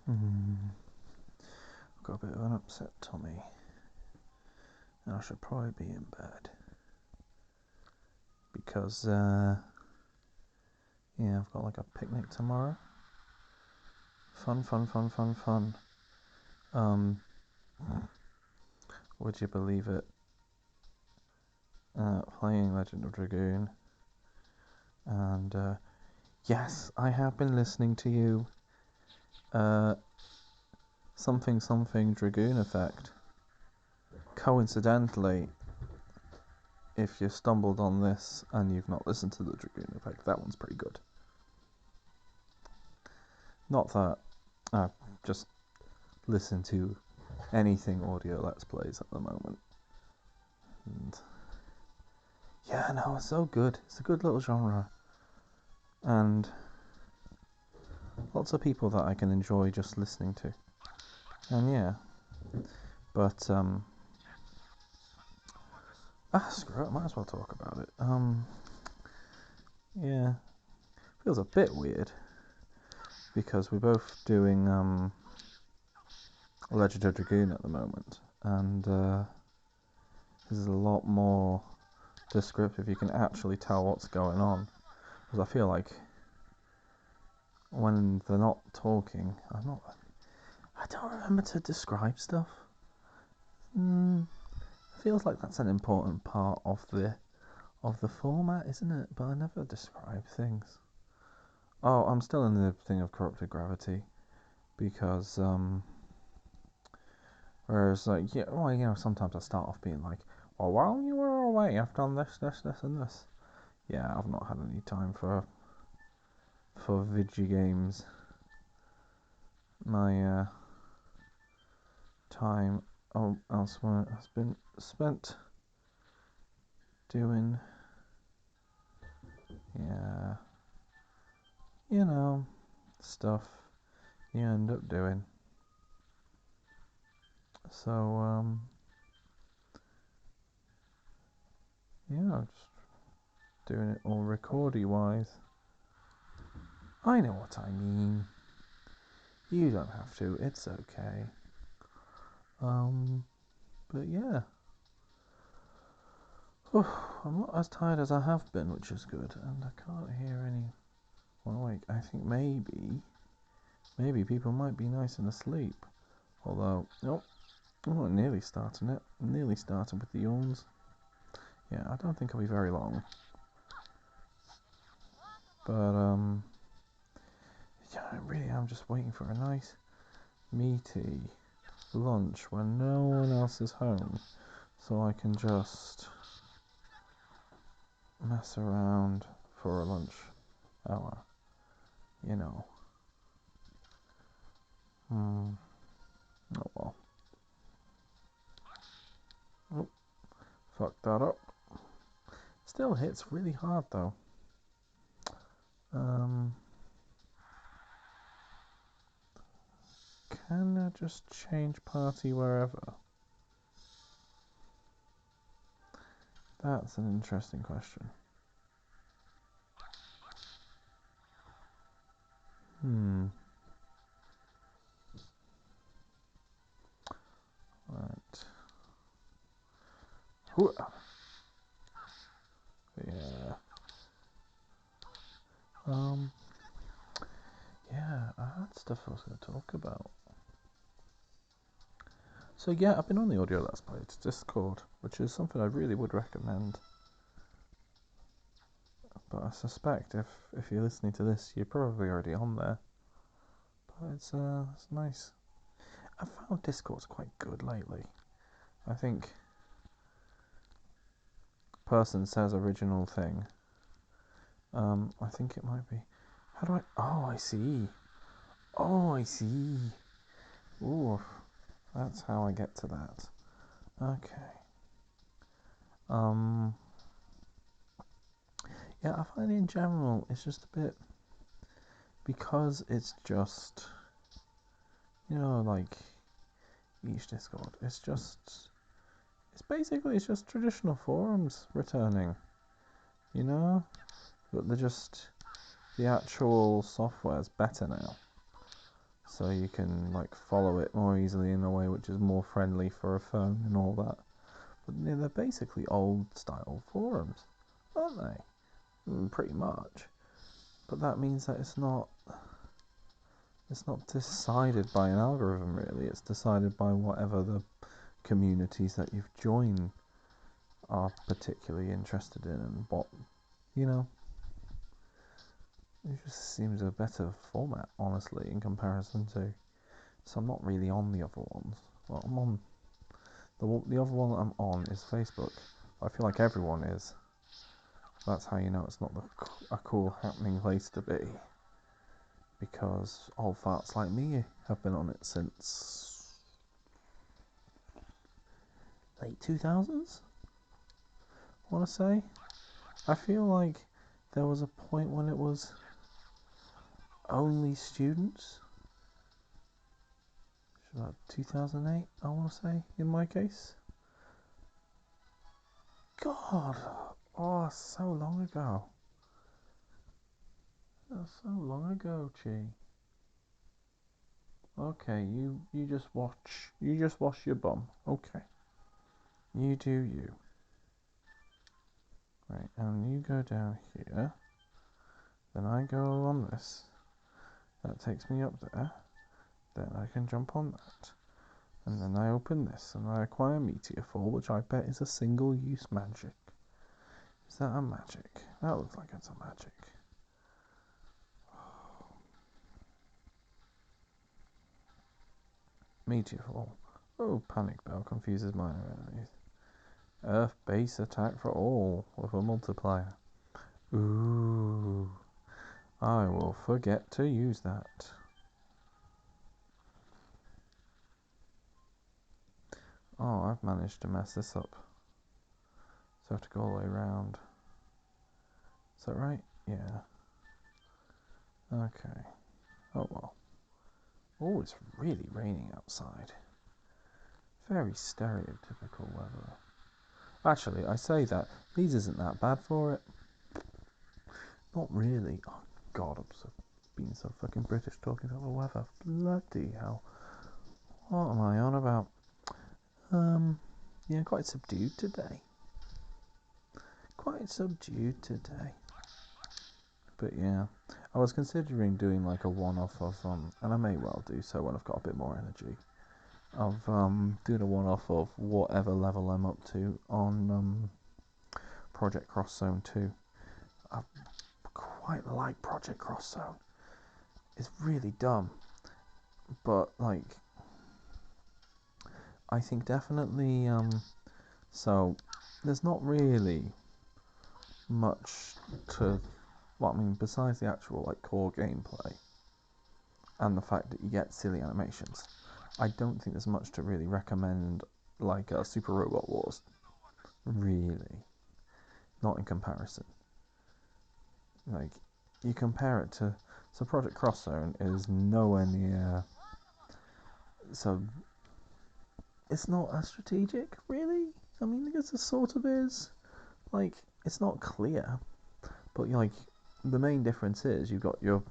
I've got a bit of an upset tummy. And I should probably be in bed. Because, yeah, I've got like a picnic tomorrow. Fun. Would you believe it? Playing Legend of Dragoon. And, yes, I have been listening to you. Something Dragoon effect. Coincidentally, if you stumbled on this and you've not listened to the Dragoon effect, that one's pretty good. Not that I just listen to anything audio Let's Plays at the moment. And yeah, no, it's so good. It's a good little genre. And lots of people that I can enjoy just listening to. And yeah. But, screw it, might as well talk about it. Yeah. Feels a bit weird. Because we're both doing, Legend of Dragoon at the moment. And, this is a lot more descriptive. You can actually tell what's going on. Because I feel like when they're not talking, I don't remember to describe stuff. It feels like that's an important part of the format, isn't it? But I never describe things. Oh, I'm still in the thing of corrupted gravity, because whereas like sometimes I start off being like, well, while you were away, I've done this, and this. Yeah, I've not had any time for video games. My time elsewhere has been spent doing, stuff you end up doing. So, just doing it all recordy wise. I know what I mean. You don't have to, it's okay. But yeah. I'm not as tired as I have been, which is good, and I can't hear anyone awake. I think maybe people might be nice and asleep. Although, nearly starting it. Nearly starting with the yawns. Yeah, I don't think I'll be very long. But, yeah, I really am just waiting for a nice, meaty lunch when no one else is home. So I can just mess around for a lunch hour. Oh well. Oh, fucked that up. Still hits really hard though. Can I just change party wherever? That's an interesting question. Right. Yeah. Yeah, I had stuff I was going to talk about. So yeah, I've been on the audio Let's Play to Discord, which is something I really would recommend. But I suspect if you're listening to this, you're probably already on there. But it's nice. I've found Discord's quite good lately. I think person says original thing. I think it might be. How do I? Oh, I see. Ooh, that's how I get to that. Okay. Yeah, I find in general it's just a bit, because it's just, like each Discord. It's basically just traditional forums returning, but the actual software's better now. so you can like follow it more easily in a way which is more friendly for a phone and all that. But yeah, they're basically old style forums, aren't they? Pretty much. But that means that it's not decided by an algorithm really. It's decided by whatever the communities that you've joined are particularly interested in, and what, you know, it just seems a better format, honestly, in comparison to. So I'm not really on the other ones. Well, I'm on the other one that I'm on is Facebook. I feel like everyone is. That's how you know it's not a cool, happening place to be. Because old farts like me have been on it since late 2000s, I want to say. I feel like there was a point when it was only students. About 2008, I want to say, in my case. God, oh, so long ago. That's so long ago, Chi. Okay, you just wash your bum. Okay, you do you. Right, and you go down here. Then I go on this. That takes me up there. Then I can jump on that. And then I open this and I acquire Meteor Fall, which I bet is a single-use magic. Is that a magic? That looks like it's a magic. Meteor Fall. Oh, Panic Bell confuses minor enemies. Earth base attack for all with a multiplier. Ooh. I will forget to use that. Oh, I've managed to mess this up. So I have to go all the way around. Is that right? Yeah. Okay. Oh well. Oh, it's really raining outside. Very stereotypical weather. Actually, I say that. These isn't that bad for it. Not really. Oh god, I'm so being so fucking British talking about the weather. Bloody hell. What am I on about? Yeah, quite subdued today. Quite subdued today. But yeah, I was considering doing like a one-off of and I may well do so when I've got a bit more energy, of doing a one-off of whatever level I'm up to on Project Cross Zone 2. I quite like Project Cross Zone. It's really dumb, but like I think definitely so there's not really much to, well, I mean, besides the actual like core gameplay and the fact that you get silly animations, I don't think there's much to really recommend like Super Robot Wars. Really, not in comparison. Like you compare it to, so Project Cross Zone is nowhere near. So it's not as strategic, really. I mean, I guess it sort of is. Like it's not clear, but like the main difference is you've got your,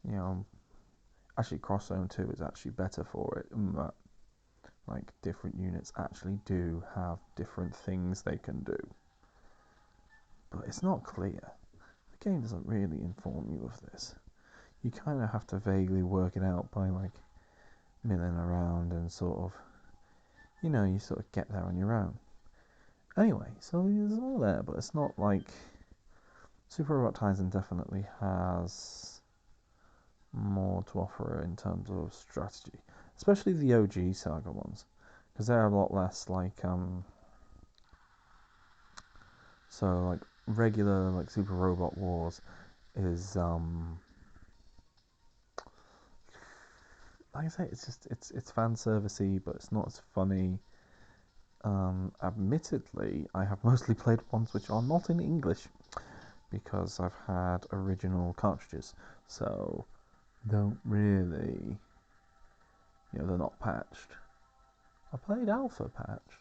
you know, actually Cross Zone 2 is actually better for it in that like different units actually do have different things they can do, but it's not clear. The game doesn't really inform you of this. You kind of have to vaguely work it out by like milling around and sort of, you know, you sort of get there on your own. Anyway, so it's all there, but it's not like Super Robot Tyson definitely has more to offer in terms of strategy, especially the OG Saga ones, because they're a lot less like so like regular like Super Robot Wars is like I say, it's just it's fan servicey, but it's not as funny. Admittedly, I have mostly played ones which are not in English because I've had original cartridges, so don't really, you know, they're not patched. I played alpha patched,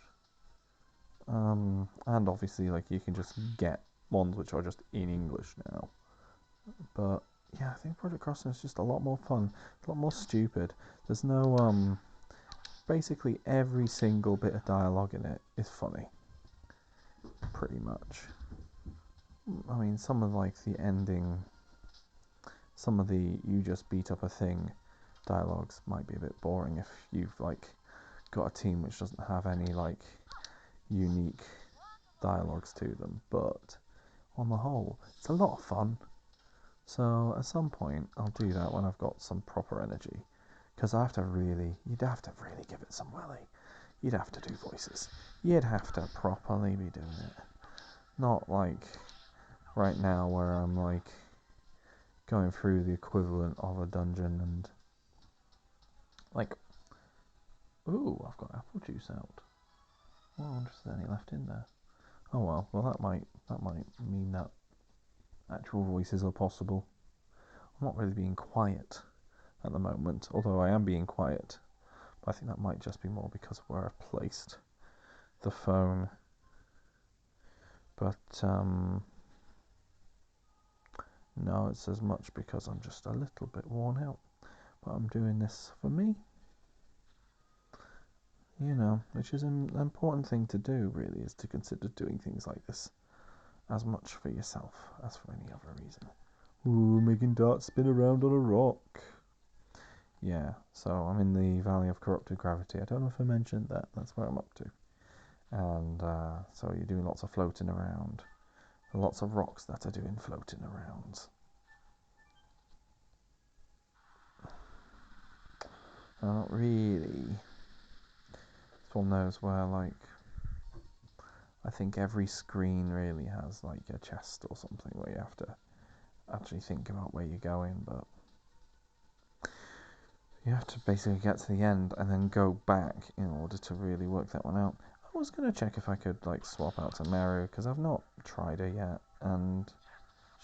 and obviously like you can just get ones which are just in English now, but yeah, I think Project Crossing is just a lot more fun, a lot more stupid. There's no basically every single bit of dialogue in it is funny, pretty much. I mean, some of like the ending, some of the you just beat up a thing dialogues might be a bit boring if you've like got a team which doesn't have any like unique dialogues to them, but on the whole, it's a lot of fun. So at some point, I'll do that when I've got some proper energy, because you'd have to really give it some welly. You'd have to do voices. You'd have to properly be doing it. Not like right now where I'm like going through the equivalent of a dungeon and like, ooh, I've got apple juice out. Well, I wonder if there's any left in there. Oh well, that might mean that actual voices are possible. I'm not really being quiet at the moment, although I am being quiet. But I think that might just be more because of where I've placed the phone. But no, it's as much because I'm just a little bit worn out. But I'm doing this for me. You know, which is an important thing to do, really, is to consider doing things like this as much for yourself as for any other reason. Ooh, making darts spin around on a rock. Yeah, so I'm in the Valley of Corrupted Gravity. I don't know if I mentioned that. That's where I'm up to. And so you're doing lots of floating around. Lots of rocks that are doing floating around. Not really. It's one of those where, like, I think every screen really has, like, a chest or something where you have to actually think about where you're going, but you have to basically get to the end and then go back in order to really work that one out. I was going to check if I could, like, swap out to Meru, because I've not tried her yet, and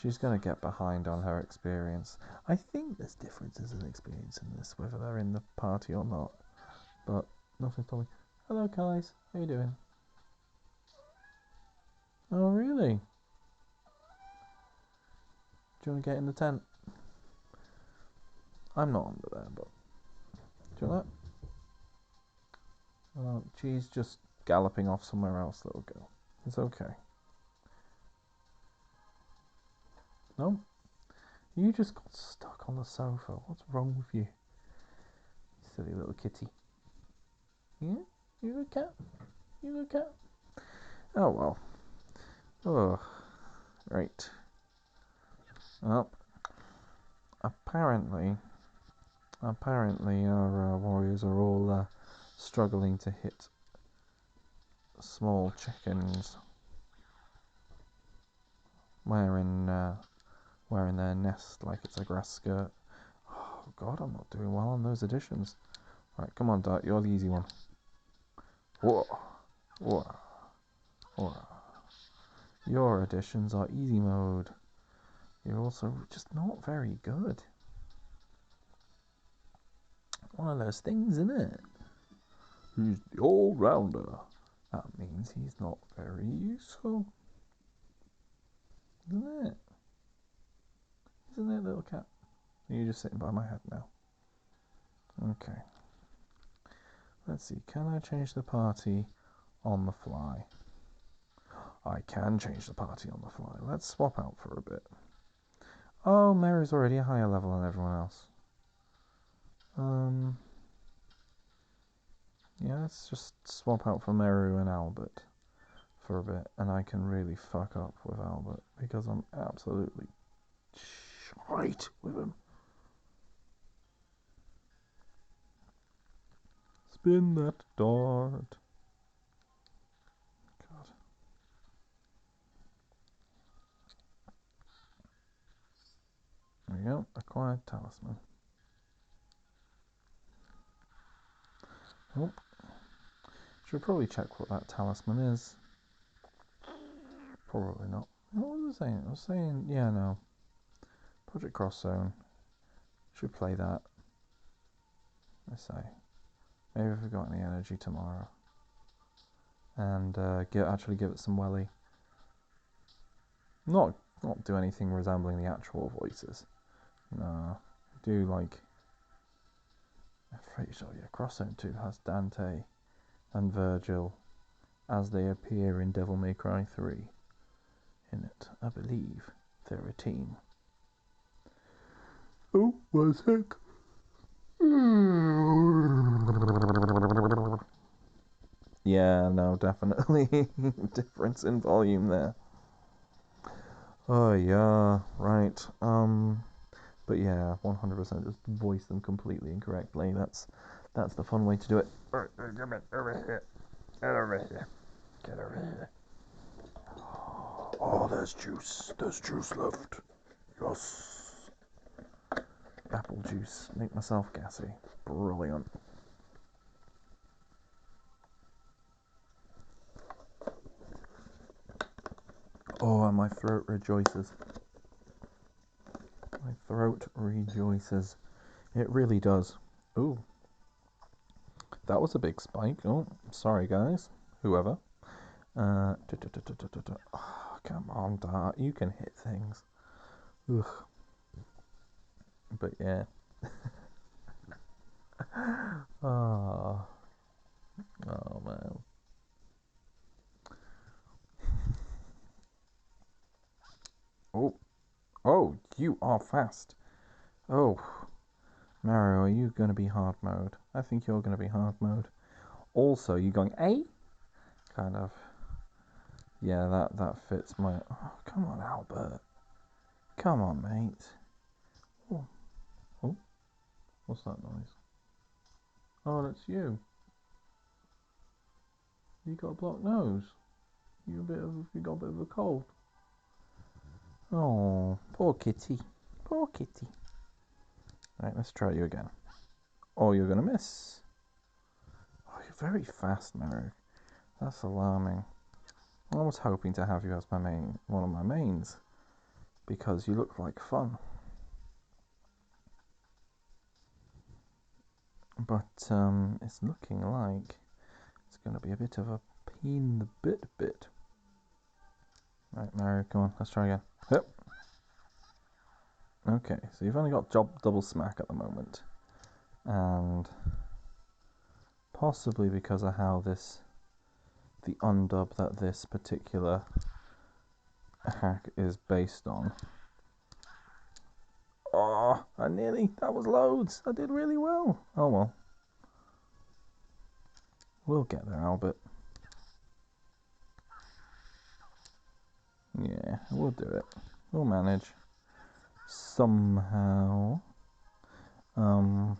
she's going to get behind on her experience. I think there's differences in experience in this, whether they're in the party or not, but nothing's told me. Hello, guys. How you doing? Oh, really? Do you want to get in the tent? I'm not under there, but do you want that? Oh, she's just galloping off somewhere else, little girl. It's okay. No? You just got stuck on the sofa. What's wrong with you? Silly little kitty. Yeah? You a cat? You a cat? Oh, well. Oh, right. Well, apparently our warriors are all struggling to hit small chickens wearing their nest like it's a grass skirt. Oh god, I'm not doing well on those additions. Right, come on, Dart, you're the easy one. Whoa, whoa, whoa. Your additions are easy mode. You're also just not very good. One of those things, isn't it? He's the all-rounder. That means he's not very useful. Isn't it? Isn't it, little cat? You're just sitting by my head now. Okay. Let's see, can I change the party on the fly? I can change the party on the fly. Let's swap out for a bit. Oh, Mary's already a higher level than everyone else. Yeah, let's just swap out for Meru and Albert for a bit, and I can really fuck up with Albert because I'm absolutely shite with him. Spin that dart. God. There we go. Acquired talisman. Oh. Should probably check what that talisman is. Probably not. What was I saying? I was saying, yeah, no. Project Cross Zone. Should play that. I say. Maybe if we've got any energy tomorrow. And actually give it some welly. Not do anything resembling the actual voices. Nah, I do like. I'm pretty sure, yeah, Crosszone 2 has Dante and Virgil as they appear in Devil May Cry 3 in it. I believe they're a team. Oh, one sec. Yeah, no, definitely difference in volume there. Oh yeah, right. But yeah, 100% just voice them completely incorrectly. That's the fun way to do it. Get over here. Get over here. Get over here. Oh, there's juice. There's juice left. Yes. Apple juice. Make myself gassy. Brilliant. Oh, and my throat rejoices. My throat rejoices. It really does. Ooh. That was a big spike. Oh, sorry guys. Whoever. Oh, come on, Dart. You can hit things. Ugh. But yeah. Oh. Oh man. Oh. Oh, you are fast. Oh. Mario, are you going to be hard mode? I think you're going to be hard mode. Also, you going A? Kind of. Yeah, that fits my... Oh, come on, Albert. Come on, mate. Oh. Oh. What's that noise? Oh, that's you. You got a blocked nose. You got a bit of a cold. Oh, poor kitty. Poor kitty. Right, let's try you again. Oh, you're gonna miss. Oh, you're very fast, Mario. That's alarming. I was hoping to have you as one of my mains, because you look like fun. But it's looking like it's gonna be a bit of a pain in the bit. Right, Mario, come on, let's try again. Yep. Okay, so you've only got double smack at the moment, and possibly because of how the undub that this particular hack is based on. Oh, that was loads. I did really well. Oh well. We'll get there, Albert. Yeah, we'll do it. We'll manage. Somehow. Yeah.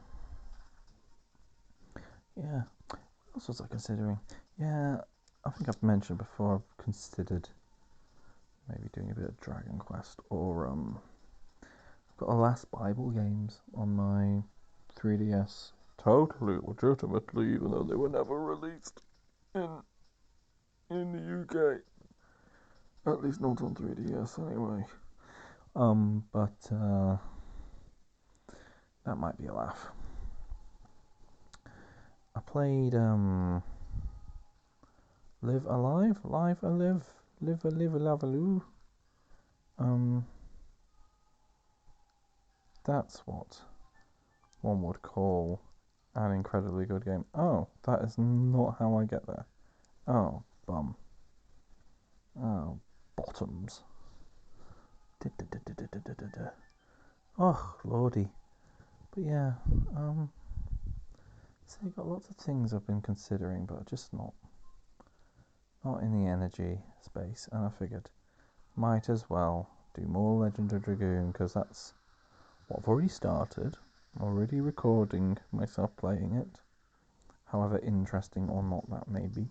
What else was I considering? Yeah, I think I've mentioned before I've considered maybe doing a bit of Dragon Quest, or I've got the last Bible games on my 3DS. Totally legitimately, even though they were never released in the UK. At least not on 3DS anyway. But that might be a laugh. I played Live Alive, Live Alive, Live Alive, Love Aloo. That's what one would call an incredibly good game. Oh, that is not how I get there. Oh, bum. Oh, bottoms. Oh, lordy. But yeah, so you've got lots of things I've been considering, but just not in the energy space. And I figured, might as well do more Legend of Dragoon, because that's what I've already started. Already recording myself playing it, however interesting or not that may be.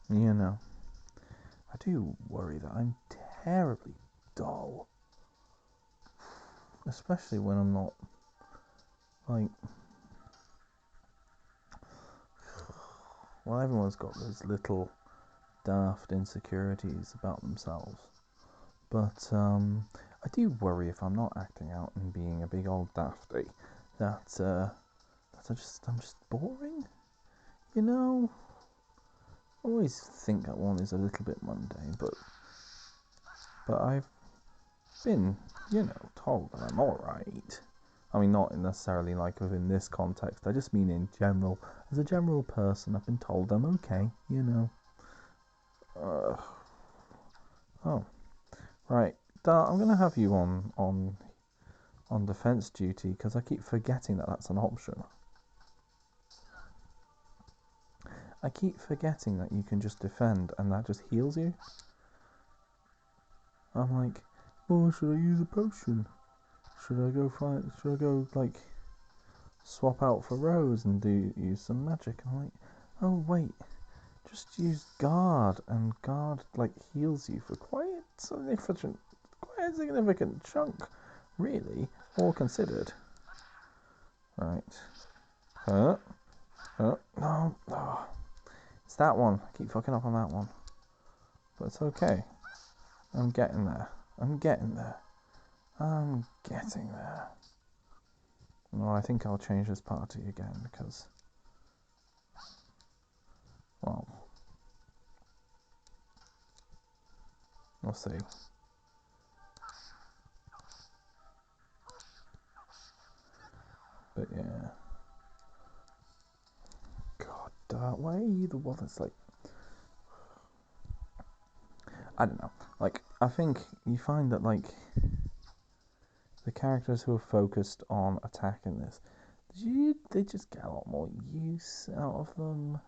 You know, I do worry that I'm terribly dull, especially when I'm not, like, well, everyone's got those little daft insecurities about themselves, but I do worry if I'm not acting out and being a big old dafty that I'm just boring, you know. I always think that one is a little bit mundane, but I've been told that I'm alright. I mean, not necessarily like within this context, I just mean in general. As a general person, I've been told I'm okay, Oh, right. Dart, I'm going to have you on defense duty, because I keep forgetting that that's an option. I keep forgetting that you can just defend, and that just heals you. I'm like, oh, should I use a potion? Should I go, like, swap out for Rose and use some magic? I'm like, oh, wait. Just use guard, and guard, like, heals you for quite a significant chunk, really, all considered. Right. No. Oh. It's that one. I keep fucking up on that one. But it's okay. I'm getting there. I'm getting there. No, I think I'll change this party again, because, well, we'll see. But yeah. God, why are you the one that's like... I don't know. Like, I think you find that, like, the characters who are focused on attacking this, they just get a lot more use out of them.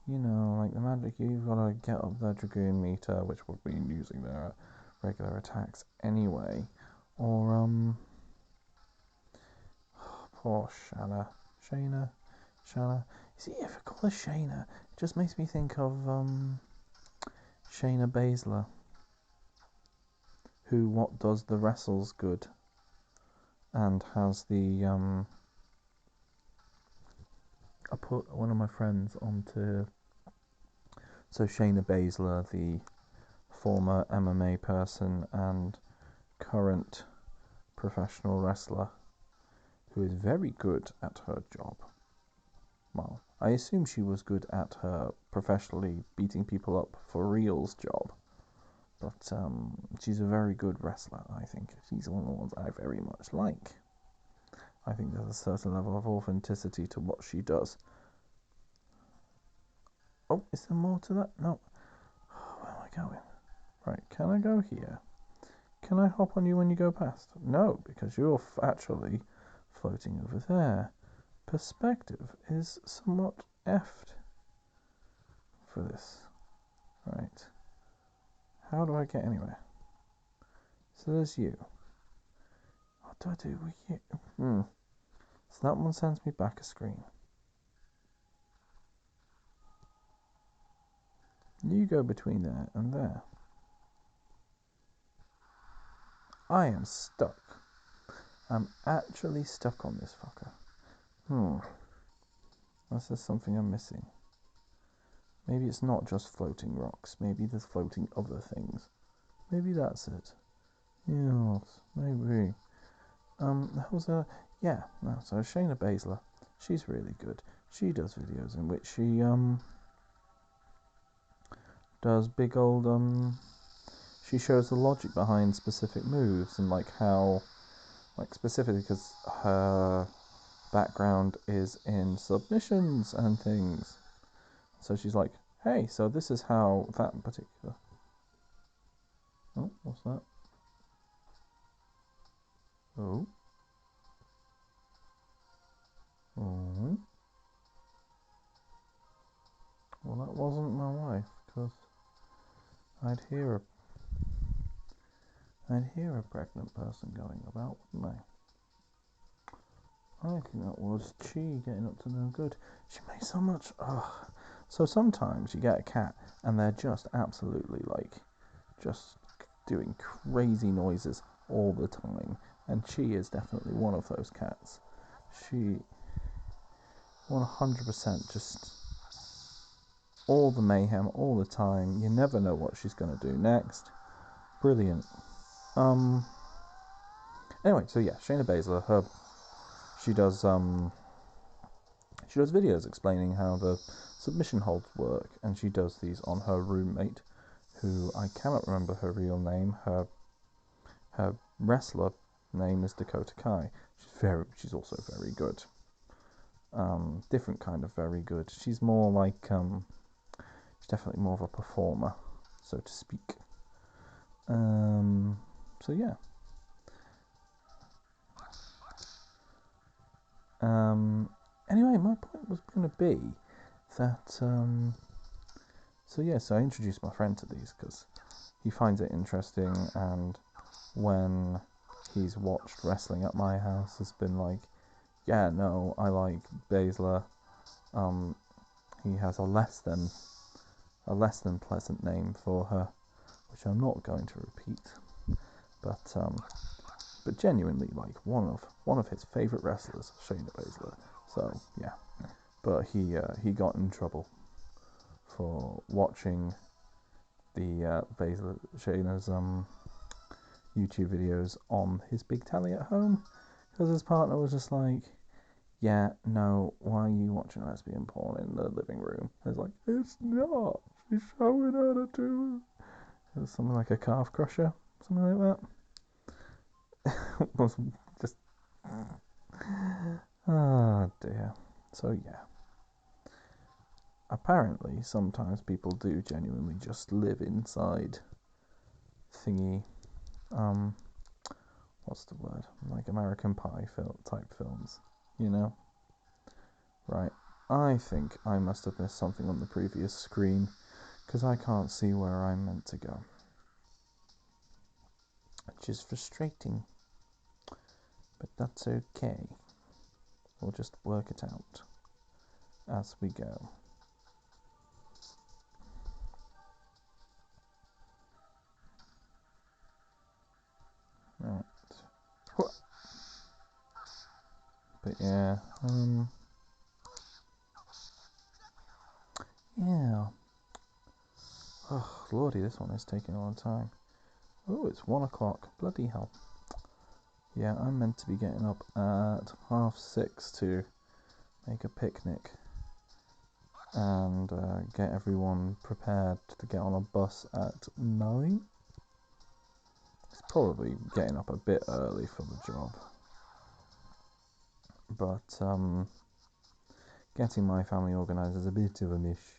Like the magic, you've got to get up the Dragoon meter, which would be using their regular attacks anyway. Or, poor Shayna. You see, if I call her Shayna, it just makes me think of, Shayna Baszler, who does the wrestles good, and has the, I put one of my friends onto, so Shayna Baszler, the former MMA person and current professional wrestler, who is very good at her job. Well, I assume she was good at her professionally beating people up for real's job, but she's a very good wrestler. I think she's one of the ones I very much like. I think there's a certain level of authenticity to what she does. Oh, is there more to that? No. Where am I going? Right, can I go here? Can I hop on you when you go past? No, because you're actually floating over there. Perspective is somewhat effed for this. Right. How do I get anywhere? So there's you. What do I do with you? So that one sends me back a screen. You go between there and there. I am stuck. I'm actually stuck on this fucker. Unless there's something I'm missing. Maybe it's not just floating rocks. Maybe there's floating other things. Maybe that's it. Yes, maybe. That was a... Yeah, no, so Shayna Baszler, she's really good. She does videos in which she, does big old, she shows the logic behind specific moves, and like how, like specifically because her background is in submissions and things. So she's like, hey, so this is how that particular... Oh, what's that? Oh. Oh. Well, that wasn't my wife, because I'd hear a pregnant person going about, wouldn't I? I think that was Chi getting up to no good. She makes so much... Ugh. So sometimes you get a cat and they're just absolutely like just doing crazy noises all the time, and Chi is definitely one of those cats. She 100% just all the mayhem all the time. You never know what she's going to do next. Brilliant. Anyway, so yeah, Shayna Baszler, she does videos explaining how the submission holds work, and she does these on her roommate, who I cannot remember her real name. Her Her wrestler name is Dakota Kai. She's also very good. Different kind of very good. She's more like she's definitely more of a performer, so to speak. So yeah. Anyway, my point was going to be that so I introduced my friend to these because he finds it interesting, and when he's watched wrestling at my house, has been like, yeah, no, I like Baszler. He has a less than pleasant name for her, which I'm not going to repeat, but genuinely, like, one of his favorite wrestlers, Shayna Baszler. So yeah, but he got in trouble for watching the Baszler Shayna's YouTube videos on his big telly at home, because his partner was just like, yeah, no, why are you watching lesbian porn in the living room? I was like, it's not. She's showing her to do it. Was something like a calf crusher, something like that. It was just, oh dear. So yeah. Apparently, sometimes people do genuinely just live inside thingy, what's the word? Like American Pie type films, you know? Right. I think I must have missed something on the previous screen, because I can't see where I'm meant to go. Which is frustrating. But that's okay. We'll just work it out as we go. Right. But yeah, yeah. Oh, lordy, this one is taking a long time. Oh, it's 1 o'clock. Bloody hell. Yeah, I'm meant to be getting up at 6:30 to make a picnic and get everyone prepared to get on a bus at 9. It's probably getting up a bit early for the job, but getting my family organised is a bit of a mish.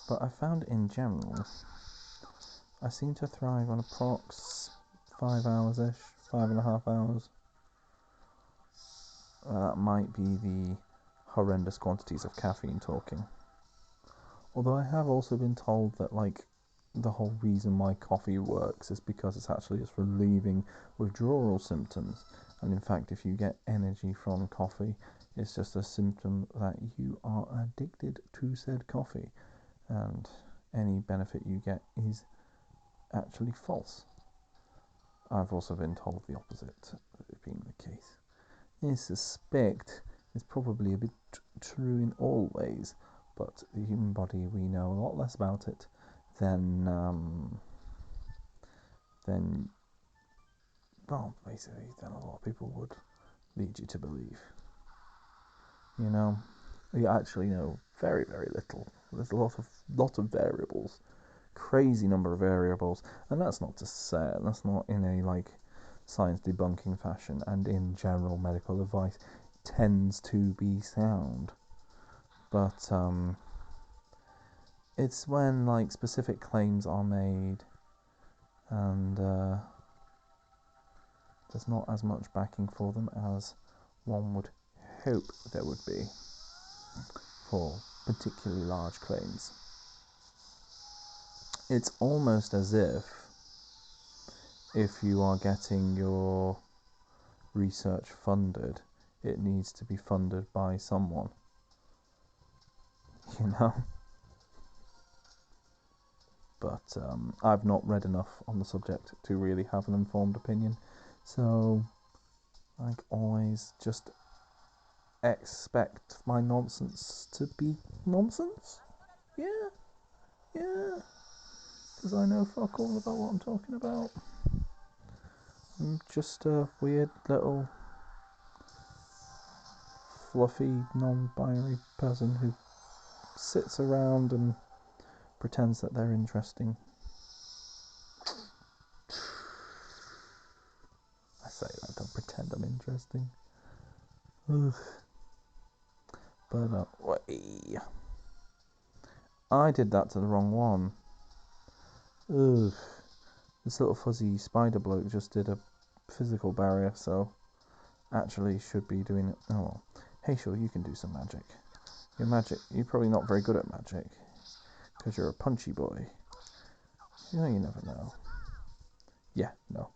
But I found in general, I seem to thrive on approx 5 hours-ish, 5.5 hours. That might be the horrendous quantities of caffeine talking. Although I have also been told that, like, the whole reason why coffee works is because it's actually just relieving withdrawal symptoms. And in fact, if you get energy from coffee, it's just a symptom that you are addicted to said coffee. And any benefit you get is actually false. I've also been told the opposite being the case. I suspect it's probably a bit true in all ways, but the human body, we know a lot less about it than basically than a lot of people would lead you to believe. You know, we actually know very, very little. There's a lot of variables, crazy number of variables, and that's not in a like science debunking fashion, and in general medical advice tends to be sound, but it's when like specific claims are made and there's not as much backing for them as one would hope there would be for particularly large claims. It's almost as if you are getting your research funded, it needs to be funded by someone, you know? But I've not read enough on the subject to really have an informed opinion, so like always just expect my nonsense to be nonsense. Yeah, because I know fuck all about what I'm talking about. I'm just a weird little fluffy non-binary person who sits around and pretends that they're interesting. testing. Ugh. But I did that to the wrong one. Ugh. This little fuzzy spider bloke just did a physical barrier, so actually should be doing it. Oh well. Hey, sure, you can do some magic. You're probably not very good at magic because you're a punchy boy. You know, you never know. Yeah, no,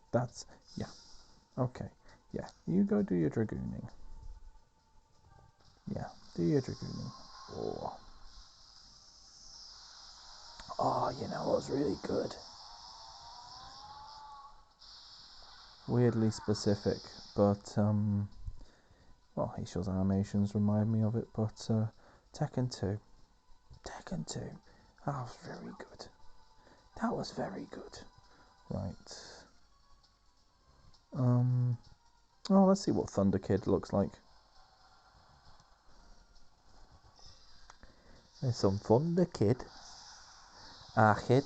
yeah. Okay, yeah, you go do your dragooning. Yeah, do your dragooning. Oh, you know what's really good? Weirdly specific, but well, Heyshel's animations remind me of it, but Tekken 2. Tekken 2. That was very good. That was very good. Right. Oh, let's see what Thunder Kid looks like. There's some Thunder Kid. Kid.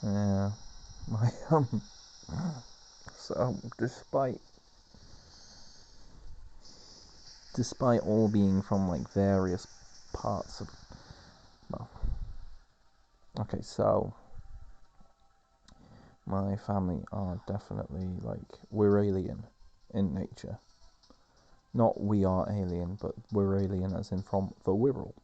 Yeah. My so despite all being from like various parts of, well, okay, so my family are definitely like, we're alien in nature. Not we are alien, but we're alien as in from the Wirral,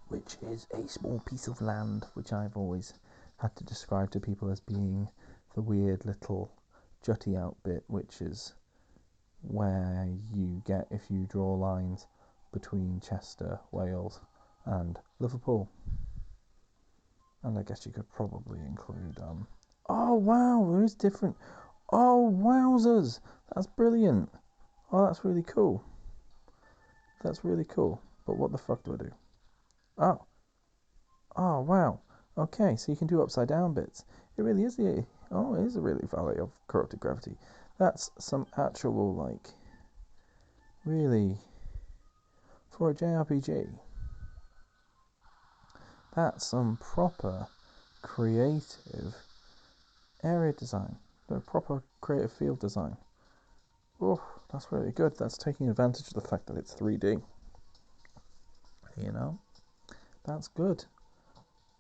which is a small piece of land which I've always had to describe to people as being the weird little jutty out bit, which is where you get if you draw lines between Chester, Wales and Liverpool. And I guess you could probably include oh wow, there is different. Oh wowzers, that's brilliant. Oh, that's really cool. That's really cool. But what the fuck do I do? Oh wow. Okay, so you can do upside down bits. It really is it is a really valley of corrupted gravity. That's some actual, like, really, for a JRPG, that's some proper creative area design. The proper creative field design. Oh, that's really good. That's taking advantage of the fact that it's 3D. You know? That's good.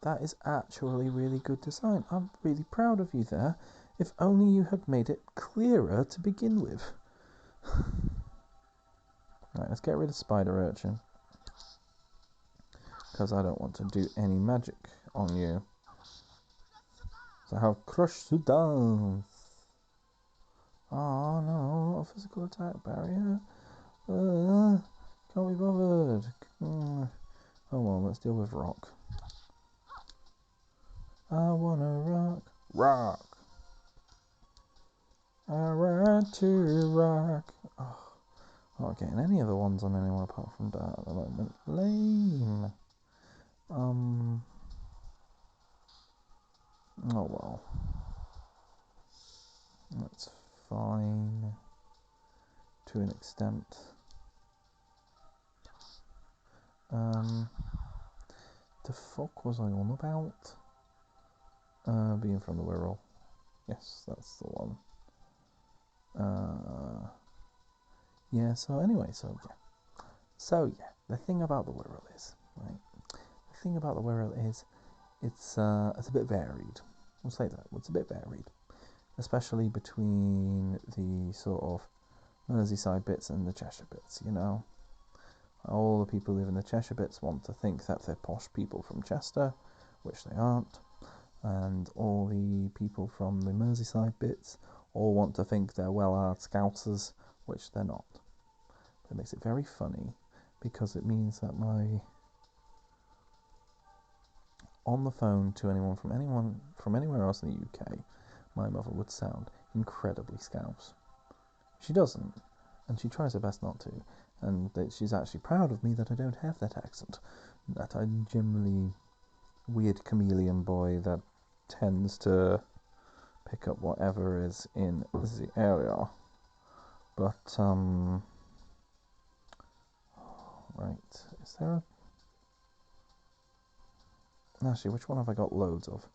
That is actually really good design. I'm really proud of you there. If only you had made it clearer to begin with. Right, let's get rid of Spider Urchin, because I don't want to do any magic on you. So I have Crush Sudan. Oh no, not a physical attack barrier. Can't be bothered. Oh well, let's deal with rock. I wanna rock. Rock. I want to rock. Oh, I'm not getting any of the ones on anyone apart from that at the moment. Lame. Oh well. That's fine. To an extent. The fuck was I on about? Being from the Wirral. Yes, that's the one. Yeah, so anyway, the thing about the Wirral is, right? The thing about the Wirral is, it's a bit varied. We'll say that, it's a bit varied. Especially between the sort of Merseyside bits and the Cheshire bits, you know? All the people who live in the Cheshire bits want to think that they're posh people from Chester, which they aren't. And all the people from the Merseyside bits all want to think they're well-hard Scousers, which they're not. It makes it very funny, because it means that on the phone to anyone from anywhere else in the UK, my mother would sound incredibly Scouse. She doesn't, and she tries her best not to, and that she's actually proud of me that I don't have that accent, that I'm generally weird chameleon boy that tends to pick up whatever is in the area. But right, is there actually, which one have I got loads of?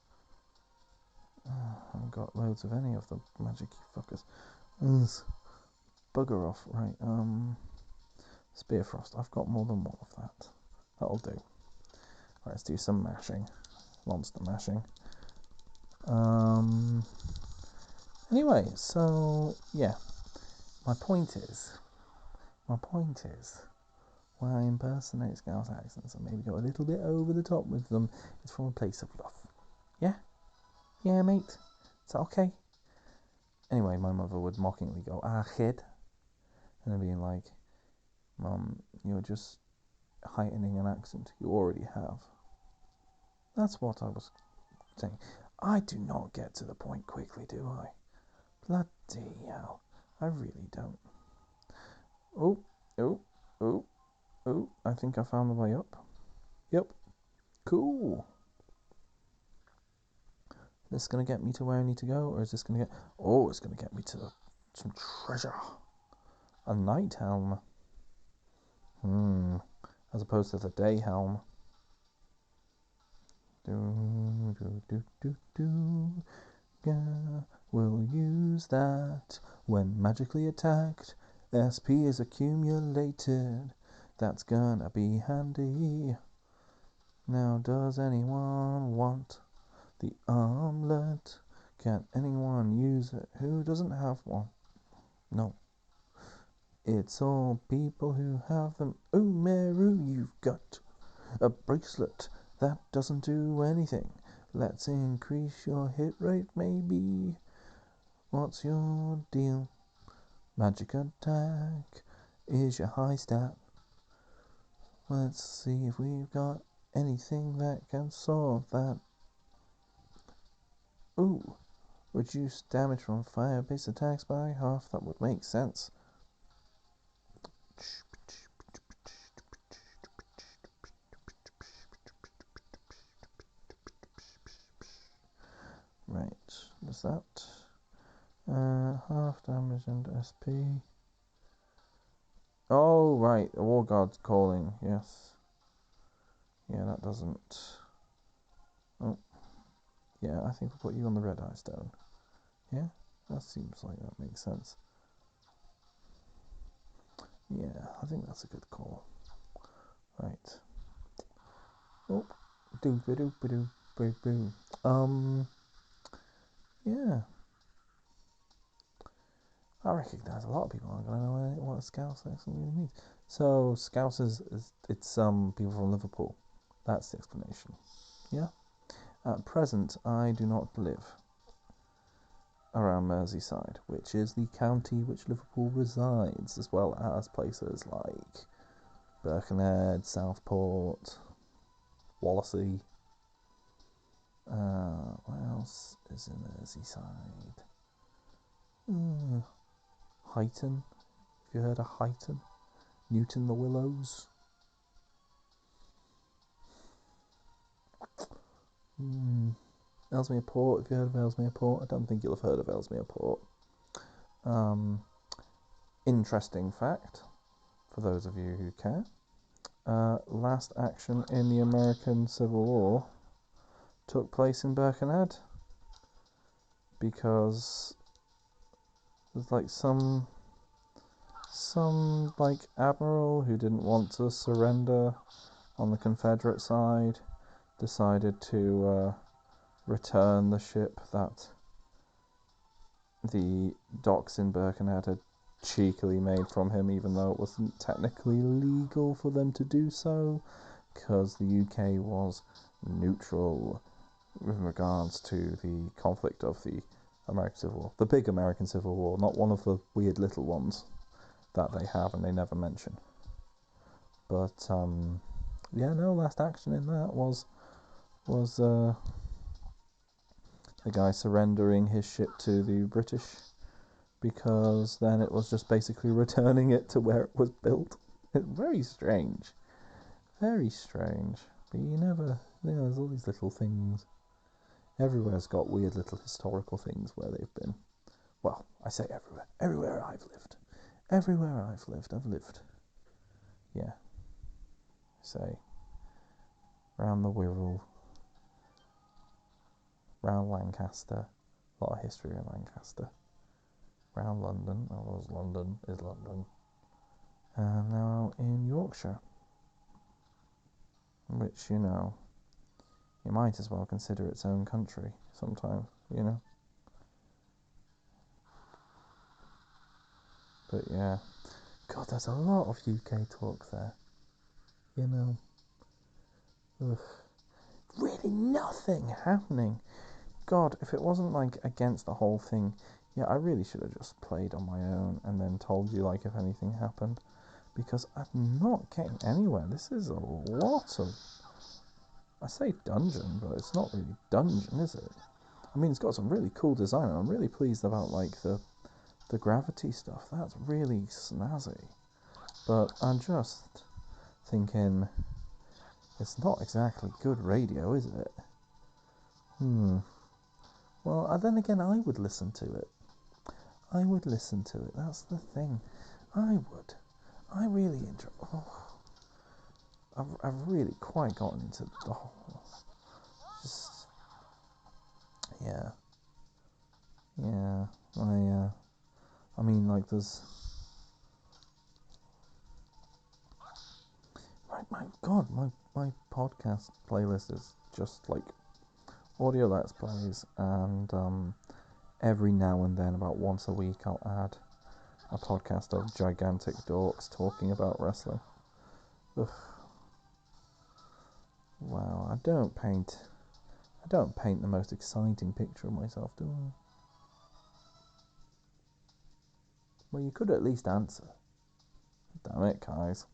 I haven't got loads of any of the magic fuckers. Bugger off. Right, Spearfrost. I've got more than one of that. That'll do. Right, let's do some mashing. Monster mashing. Anyway, so, yeah. My point is, when I impersonate Scouse accents and maybe go a little bit over the top with them, it's from a place of love. Yeah? Yeah, mate? Is that okay? Anyway, my mother would mockingly go, kid. And I'd be like, Mum, you're just heightening an accent you already have. That's what I was saying. I do not get to the point quickly, do I? Bloody hell. I really don't. Oh, I think I found the way up. Yep. Cool. This gonna get me to where I need to go, or is this gonna get... Oh, it's gonna get me to some treasure. A night helm. As opposed to the day helm. Yeah, we'll use that when magically attacked. SP is accumulated. That's gonna be handy. Now, does anyone want the armlet? Can anyone use it who doesn't have one? No. It's all people who have them. Oh, Meru, you've got a bracelet. That doesn't do anything. Let's increase your hit rate, maybe. What's your deal? Magic attack is your high stat. Let's see if we've got anything that can solve that. Ooh, reduce damage from fire-based attacks by half. That would make sense. Right, does that? Half damage and SP. Oh, right, the War God's calling, yes. Yeah, that doesn't... Oh, yeah, I think we'll put you on the Red Eye Stone. Yeah, that seems like that makes sense. Yeah, I think that's a good call. Right. Oh, doop-a-doop-a-doop-a-doo. Yeah. I recognise a lot of people aren't going to know what a Scouse accent really means. So, Scouse is it's people from Liverpool. That's the explanation. Yeah. At present, I do not live around Merseyside, which is the county which Liverpool resides, as well as places like Birkenhead, Southport, Wallasey. What else is in Merseyside? Huyton. Have you heard of Huyton? Newton the Willows. Ellesmere Port. Have you heard of Ellesmere Port? I don't think you'll have heard of Ellesmere Port. Interesting fact, for those of you who care. Last action in the American Civil War took place in Birkenhead, because there's like some like admiral who didn't want to surrender on the Confederate side decided to return the ship that the docks in Birkenhead had cheekily made from him, even though it wasn't technically legal for them to do so, because the UK was neutral with regards to the conflict of the American Civil War. The big American Civil War, not one of the weird little ones that they have and they never mention. But, yeah, no, last action in that was a guy surrendering his ship to the British, because then it was just basically returning it to where it was built. Very strange. Very strange. But you never... there's all these little things. Everywhere's got weird little historical things where they've been. Well, I say everywhere. Everywhere I've lived. Everywhere I've lived. Yeah. Say. Round the Wirral. round Lancaster, a lot of history in Lancaster, round London, London is London, and now in Yorkshire, which, you know, you might as well consider its own country sometimes, you know. But yeah, God, there's a lot of UK talk there, you know. Ugh. Really nothing happening. God, if it wasn't like against the whole thing, yeah, I really should have just played on my own and then told you like if anything happened, because I'm not getting anywhere. This is a lot of, I say dungeon, but it's not really dungeon, is it? I mean, it's got some really cool design, and I'm really pleased about like the gravity stuff. That's really snazzy. But I'm just thinking, it's not exactly good radio, is it? Well, then again, I would listen to it. I would listen to it. That's the thing. I would. I really enjoy. I've really quite gotten into the whole. Just yeah. I mean, like there's. My God, my podcast playlist is just like audio let's plays, and every now and then, about once a week, I'll add a podcast of gigantic dorks talking about wrestling. Ugh. Wow, I don't paint the most exciting picture of myself, do I? Well, you could at least answer. Damn it, guys.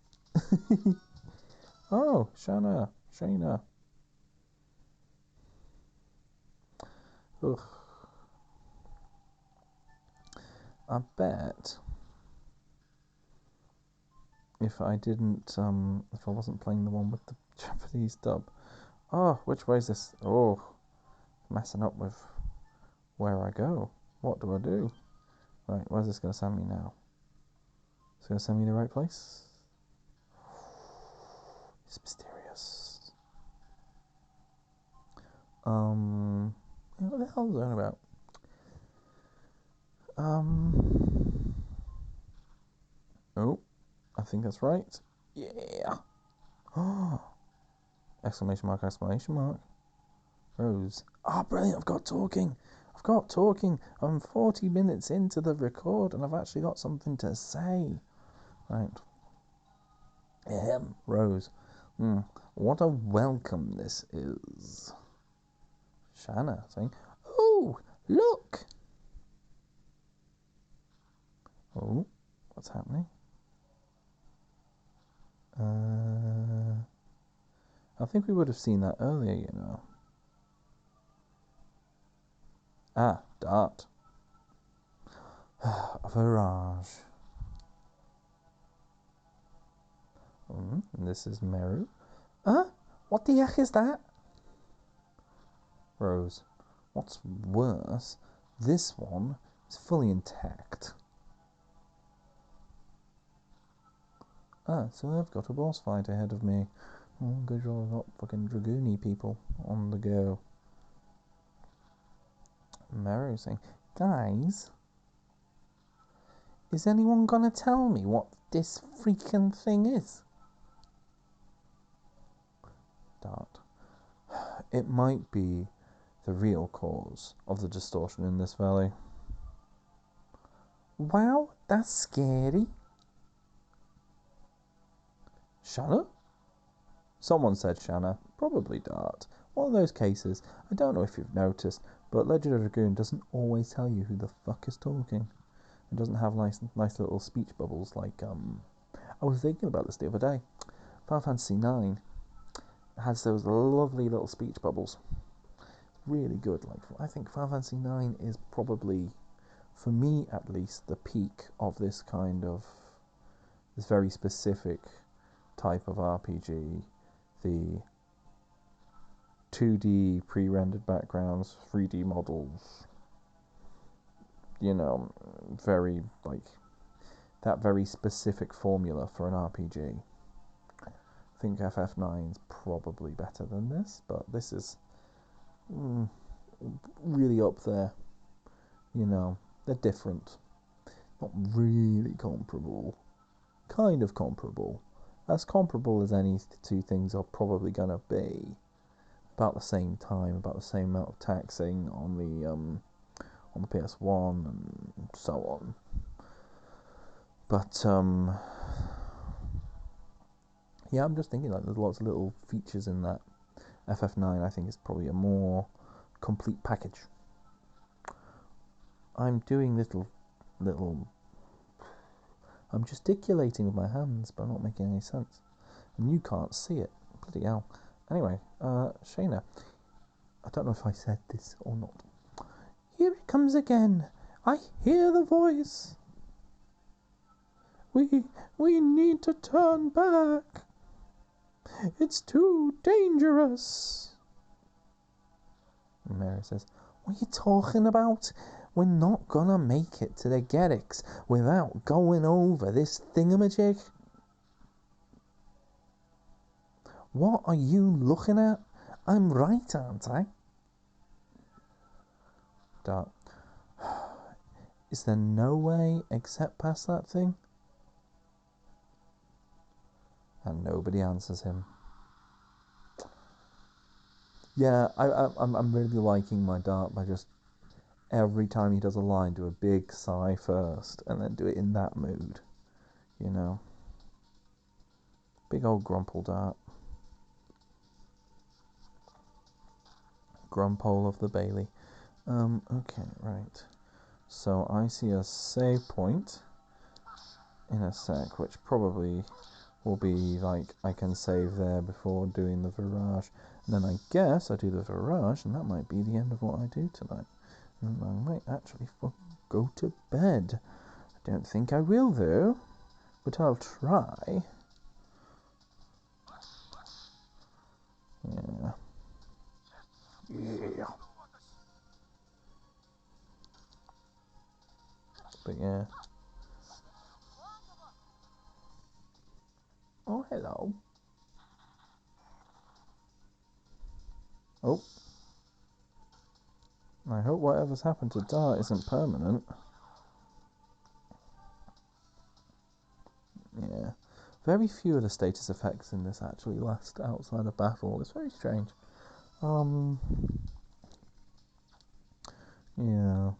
Oh, Shayna. Ugh. I bet if I wasn't playing the one with the Japanese dub. Oh, which way is this? Oh, messing up with where I go. What do I do? Right, where's this going to send me now? It's going to send me the right place? It's mysterious. What the hell is that about? Oh, I think that's right. Yeah. Oh, exclamation mark. Rose. Ah, brilliant, I've got talking. I'm 40 minutes into the record and I've actually got something to say. Right. Rose. What a welcome this is. Shanna saying, oh, look. Oh, what's happening? I think we would have seen that earlier, you know. Ah, Dart. Virage. And this is Meru. What the heck is that? Rose. What's worse, this one is fully intact. So I've got a boss fight ahead of me. Oh, good job, I've got fucking Dragoon-y people on the go. Meru saying, guys, is anyone gonna tell me what this freaking thing is? Dart. It might be the real cause of the distortion in this valley. Wow, that's scary. Shanna? Someone said Shanna, probably Dart. One of those cases, I don't know if you've noticed, but Legend of Dragoon doesn't always tell you who the fuck is talking. It doesn't have nice little speech bubbles like, I was thinking about this the other day. Final Fantasy IX has those lovely little speech bubbles. Really good. Like, I think Final Fantasy IX is probably, for me at least, the peak of this very specific type of RPG. The 2D pre-rendered backgrounds, 3D models, you know, very, like, that very specific formula for an RPG. I think FF9 is probably better than this, but this is really up there. You know, they're different. Not really comparable. Kind of comparable. As comparable as any two things are probably going to be. About the same time, about the same amount of taxing on the PS1 and so on. But yeah, I'm just thinking like there's lots of little features in that. FF9 I think is probably a more complete package. I'm doing little I'm gesticulating with my hands, but I'm not making any sense. And you can't see it. Bloody hell. Anyway, Shayna, I don't know if I said this or not. Here it comes again. I hear the voice. We need to turn back. It's too dangerous. Mary says, what are you talking about? We're not gonna make it to the Geddix without going over this thingamajig. What are you looking at? I'm right, aren't I? Dart. Is there no way except past that thing? And nobody answers him. Yeah, I'm really liking my Dart by just every time he does a line, do a big sigh first, and then do it in that mood. You know, big old Grumple Dart. Grumpole of the Bailey. Okay, right. So I see a save point in a sec, which probably will be like I can save there before doing the Virage. And then I guess I do the Virage, and that might be the end of what I do tonight. And I might actually go to bed. I don't think I will, though, but I'll try. Yeah. Yeah. But yeah. Oh, hello. Oh. I hope whatever's happened to Dart isn't permanent. Yeah. Very few of the status effects in this actually last outside of battle. It's very strange. Yeah.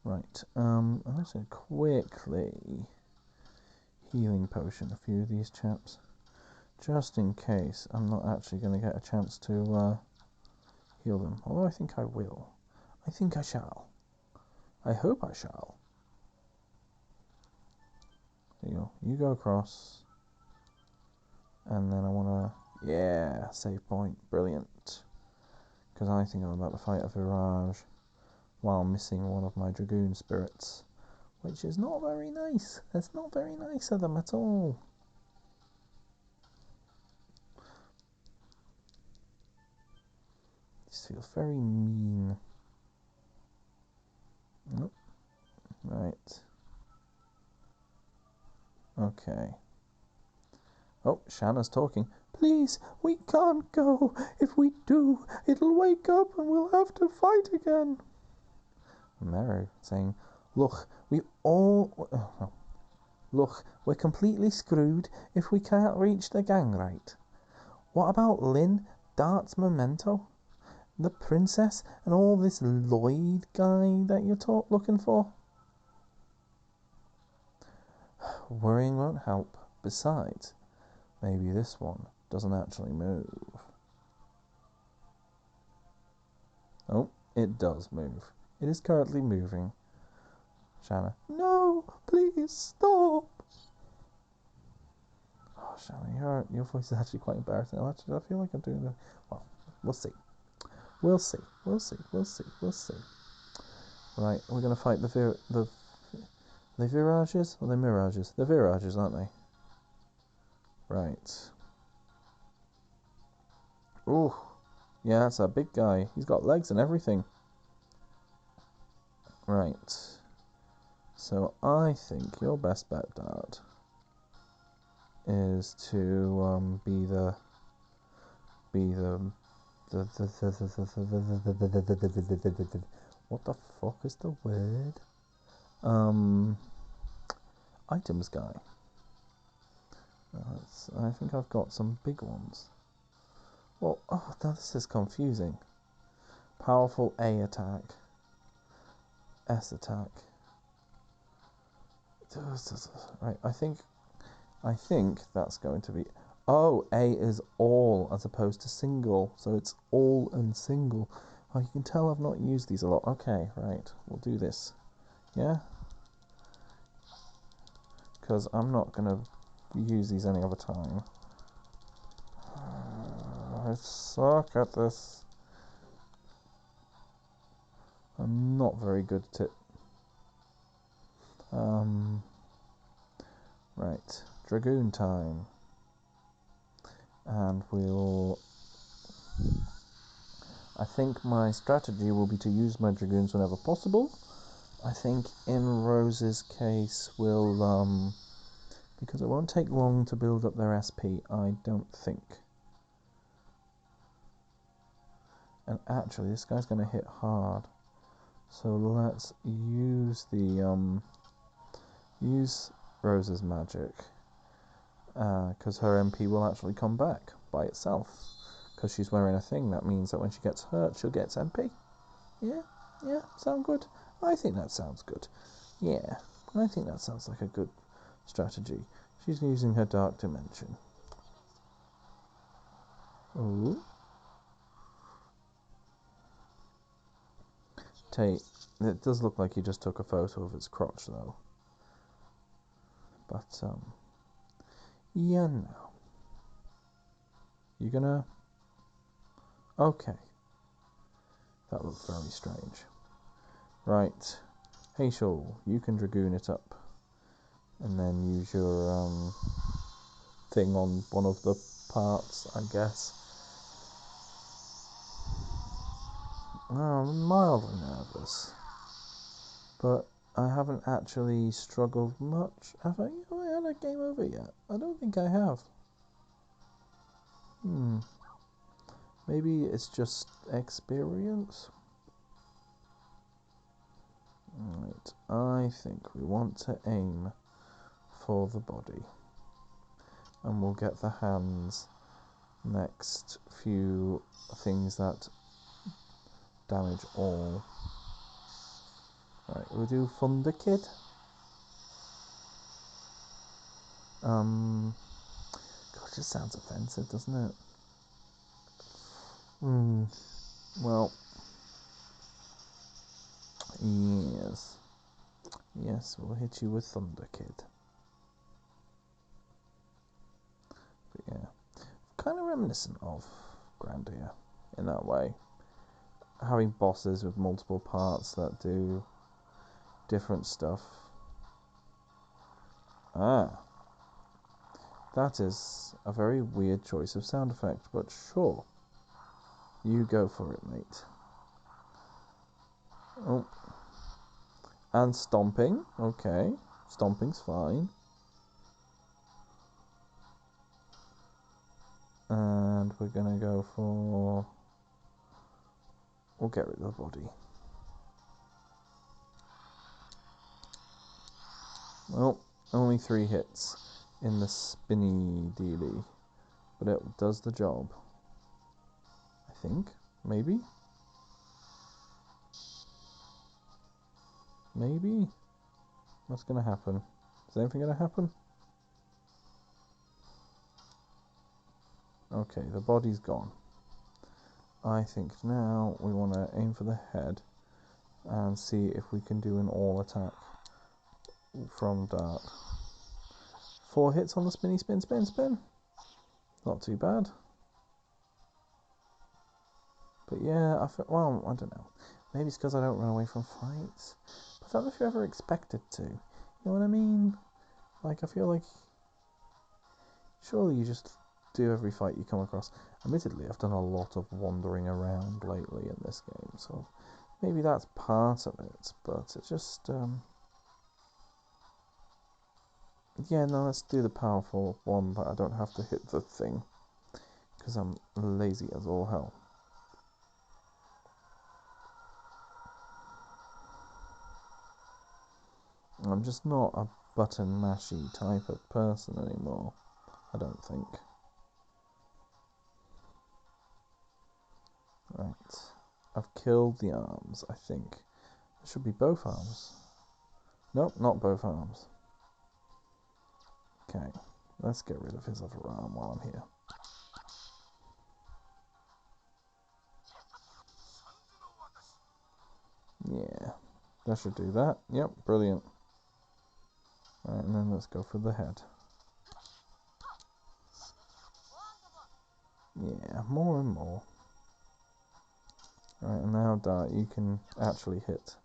Right, I'm just going to quickly healing potion a few of these chaps, just in case I'm not actually going to get a chance to heal them, although I think I will. I think I shall. I hope I shall. There you go. You go across, and then I want to, yeah, save point, brilliant, because I think I'm about to fight a Virage while missing one of my Dragoon spirits, which is not very nice. It's not very nice of them at all. This feels very mean. Nope. Right. Okay. Oh, Shanna's talking. Please, we can't go. If we do, it'll wake up and we'll have to fight again. Mary saying, look, look, we're completely screwed if we can't reach the gang right. What about Lynn, Dart's memento, the princess, and all this Lloyd guy that you're looking for? Worrying won't help. Besides, maybe this one doesn't actually move. Oh, it does move. It is currently moving. Shanna. No, please stop. Oh, Shanna, your voice is actually quite embarrassing. I feel like I'm doing the. Well, we'll see. We'll see. We'll see. We'll see. We'll see. Right, we're gonna fight the Virages or the Mirages? The Virages, aren't they? Right. Ooh, yeah, that's a big guy. He's got legs and everything. Right. So I think your best bet, Dart, is to what the fuck is the word? Items guy. I think I've got some big ones. Well, oh, now this is confusing. Powerful A attack, S attack. Right, I think that's going to be. Oh, A is all as opposed to single, so it's all and single. Oh, you can tell I've not used these a lot. Okay, right, we'll do this. Yeah? Because I'm not going to use these any other time. I suck at this. I'm not very good at it. Right, Dragoon time. And I think my strategy will be to use my Dragoons whenever possible. I think in Rose's case we'll, because it won't take long to build up their SP, I don't think. And actually, this guy's going to hit hard. So let's use use Rose's magic. Because her MP will actually come back by itself. Because she's wearing a thing, that means that when she gets hurt, she'll get MP. Yeah, sound good? I think that sounds good. Yeah, I think that sounds like a good strategy. She's using her Dark Dimension. Ooh. It does look like he just took a photo of his crotch, though. But, yeah, no. You gonna... Okay. That looked very strange. Right. Hazel, you can Dragoon it up. And then use your, thing on one of the parts, I guess. Oh, I'm mildly nervous. But I haven't actually struggled much. Have I had a game over yet? I don't think I have. Maybe it's just experience? Right, I think we want to aim for the body. And we'll get the hands next few things that damage all. Right, we'll do Thunder Kid. God, it just sounds offensive, doesn't it? Well, yes, we'll hit you with Thunder Kid. But yeah, kind of reminiscent of Grandia in that way. Having bosses with multiple parts that do different stuff. That is a very weird choice of sound effect, but sure. You go for it, mate. Oh. And stomping. Okay. Stomping's fine. And we're gonna go for... We'll get rid of the body. Well, only 3 hits in the spinny dealy. But it does the job. I think. Maybe? Maybe? What's gonna happen? Is anything gonna happen? Okay, the body's gone. I think now we want to aim for the head and see if we can do an all attack from Dart. 4 hits on the spinny spin. Not too bad. But yeah, well, I don't know. Maybe it's because I don't run away from fights. But I don't know if you ever expected to. You know what I mean? Like, I feel like... Surely you just do every fight you come across. Admittedly, I've done a lot of wandering around lately in this game, so maybe that's part of it, but it's just, Yeah, no, let's do the powerful one, but I don't have to hit the thing. Because I'm lazy as all hell. I'm just not a button mashy type of person anymore, I don't think. Right. I've killed the arms, I think. It should be both arms. Nope, not both arms. Okay, let's get rid of his other arm while I'm here. Yeah, that should do that. Yep, brilliant. Right, and then let's go for the head. Yeah, more and more. Right, and now Dart, you can actually hit.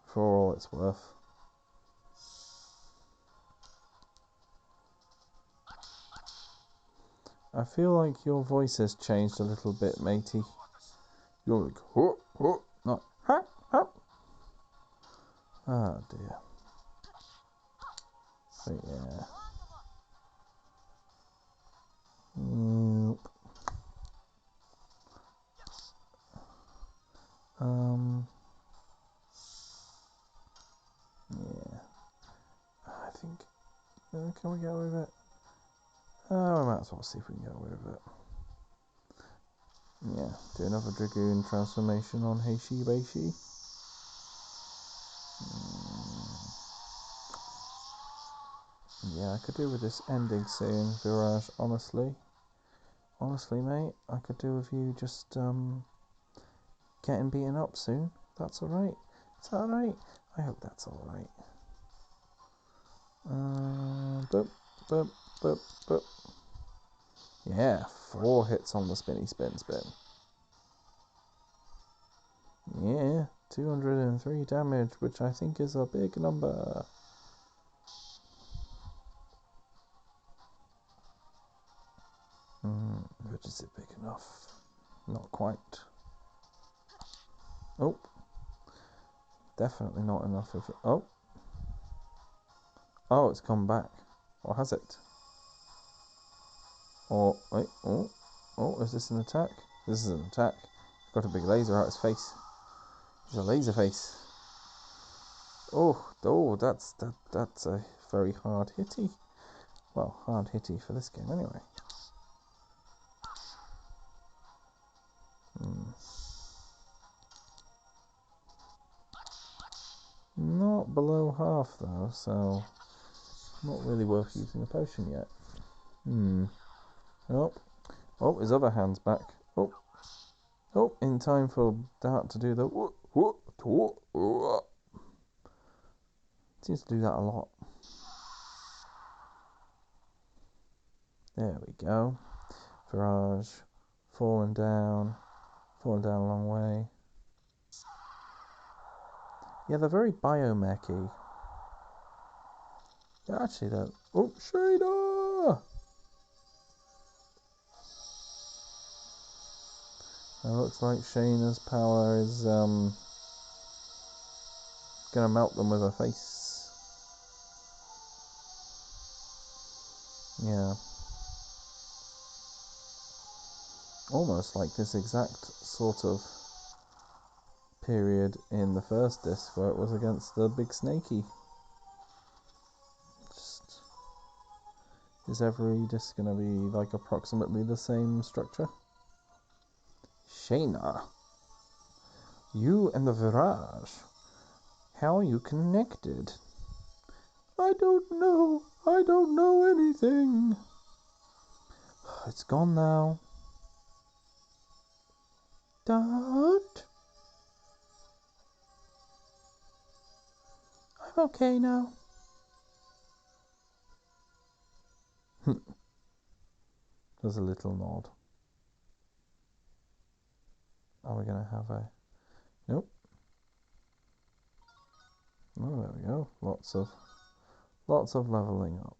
For all it's worth. I feel like your voice has changed a little bit, matey. You're like, ho, ho, not, ha, ha. Oh dear. But yeah. Yep. Yeah. I think. Can we get away with it? Oh, we might as well see if we can get away with it. Yeah. Do another Dragoon transformation on Heishi Beishi. Yeah, I could do with this ending soon, Virage, honestly. Honestly, mate, I could do with you just getting beaten up soon. That's alright. Is that alright? I hope that's alright. Boop, boop, boop, boop. Yeah, 4 hits on the spinny spin. Yeah, 203 damage, which I think is a big number. But is it big enough? Not quite. Oh, definitely not enough of it. Oh, it's come back. Or has it? Or wait, is this an attack? This is an attack. Got a big laser out his face. There's a laser face. Oh, that's a very hard hitty. Well, hard hitty for this game anyway. Not below half though, so not really worth using a potion yet. Oh, his other hand's back. Oh, in time for Dart to do the seems to do that a lot. There we go. Virage, falling down a long way. Yeah, they're very biomechy. Yeah, actually, they're... Oh, Shayna! It looks like Shayna's power is gonna melt them with her face. Yeah. Almost like this exact sort of period in the first disc where it was against the big snaky. Just, is every disc gonna be like approximately the same structure? Shayna, you and the Virage, how are you connected? I don't know anything. It's gone now. Dad? I'm okay now. There's a little nod. Are we gonna have a... Nope. Oh, there we go. Lots of leveling up.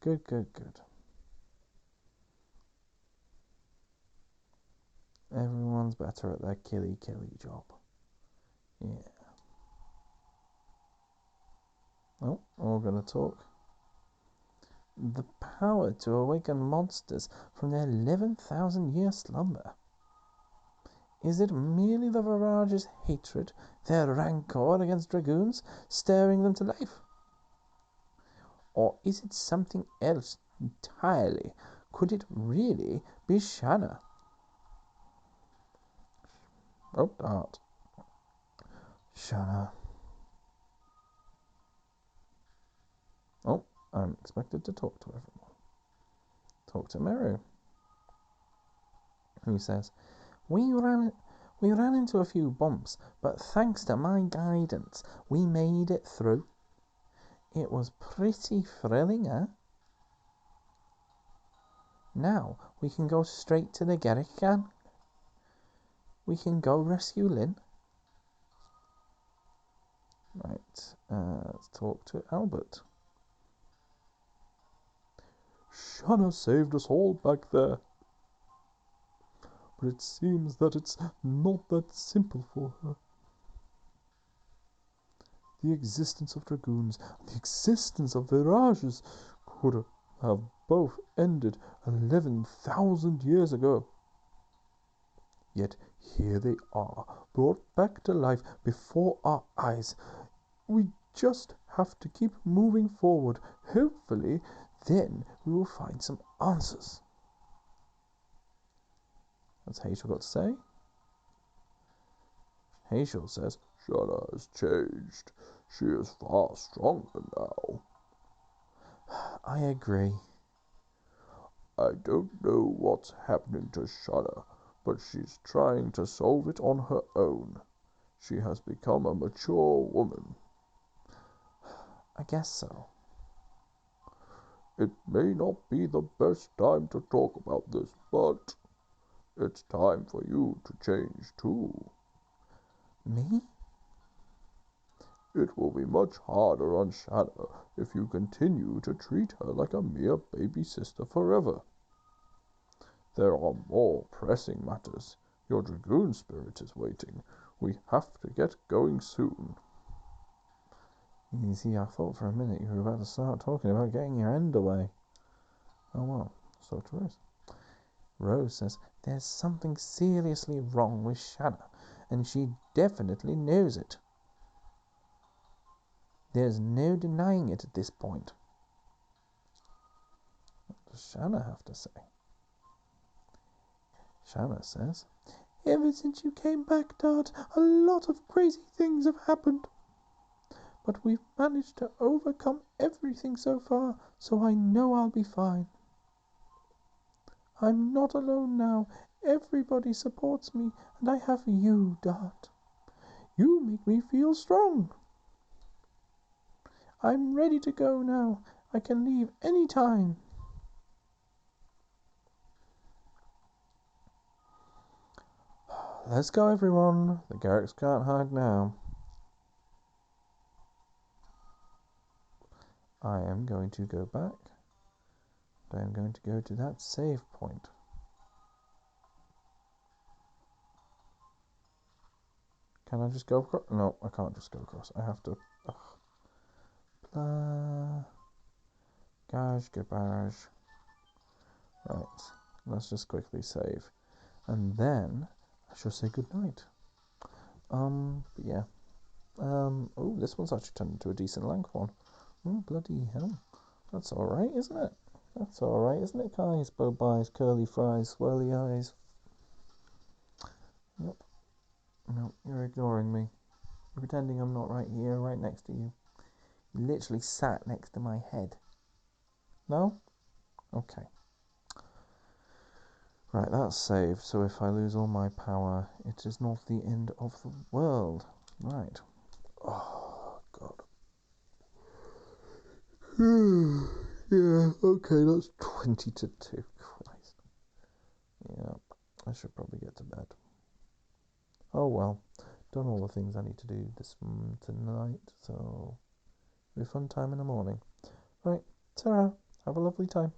Good. Everyone's better at their killy job. Yeah. Oh, we're going to talk. The power to awaken monsters from their 11,000-year slumber. Is it merely the Virage's hatred, their rancor against Dragoons, stirring them to life? Or is it something else entirely? Could it really be Shanna? Oh, Dart. Shanna. Oh, I'm expected to talk to everyone. Talk to Meru, who says, We ran into a few bumps, but thanks to my guidance, we made it through. It was pretty thrilling, eh? Now we can go straight to the Garrican. We can go rescue Lynn. Right, let's talk to Albert. Shanna saved us all back there. But it seems that it's not that simple for her. The existence of Dragoons, the existence of Virages could have both ended 11,000 years ago. Yet here they are, brought back to life before our eyes. We just have to keep moving forward. Hopefully, then we will find some answers. What's Hazel got to say? Hazel says, Shanna has changed. She is far stronger now. I agree. I don't know what's happening to Shanna, but she's trying to solve it on her own. She has become a mature woman. I guess so. It may not be the best time to talk about this, but it's time for you to change too. Me? It will be much harder on Shanna if you continue to treat her like a mere baby sister forever. There are more pressing matters. Your Dragoon spirit is waiting. We have to get going soon. You see, I thought for a minute you were about to start talking about getting your end away. Oh well, so it is. Rose says, There's something seriously wrong with Shanna, and she definitely knows it. There's no denying it at this point. What does Shanna have to say? Shanna says, Ever since you came back, Dart, a lot of crazy things have happened. But we've managed to overcome everything so far, so I know I'll be fine. I'm not alone now. Everybody supports me, and I have you, Dart. You make me feel strong. I'm ready to go now. I can leave any time. Let's go, everyone. The Garricks can't hide now. I am going to go back. I am going to go to that save point. Can I just go across? No, I can't just go across. I have to... Garage. Right, let's just quickly save. And then I shall say goodnight. But yeah. Oh, this one's actually turned into a decent length one. Oh, bloody hell. That's alright, isn't it? That's alright, isn't it, guys? Bow buys, curly fries, swirly eyes. Nope. No, you're ignoring me. You're pretending I'm not right here, right next to you. You literally sat next to my head. No? Okay. Right, that's saved, so if I lose all my power, it is not the end of the world. Right. Oh, God. Yeah, okay, that's 20 to 2. Christ. Yeah, I should probably get to bed. Oh well, done all the things I need to do tonight, so it'll be a fun time in the morning. Right, ta-ra, have a lovely time.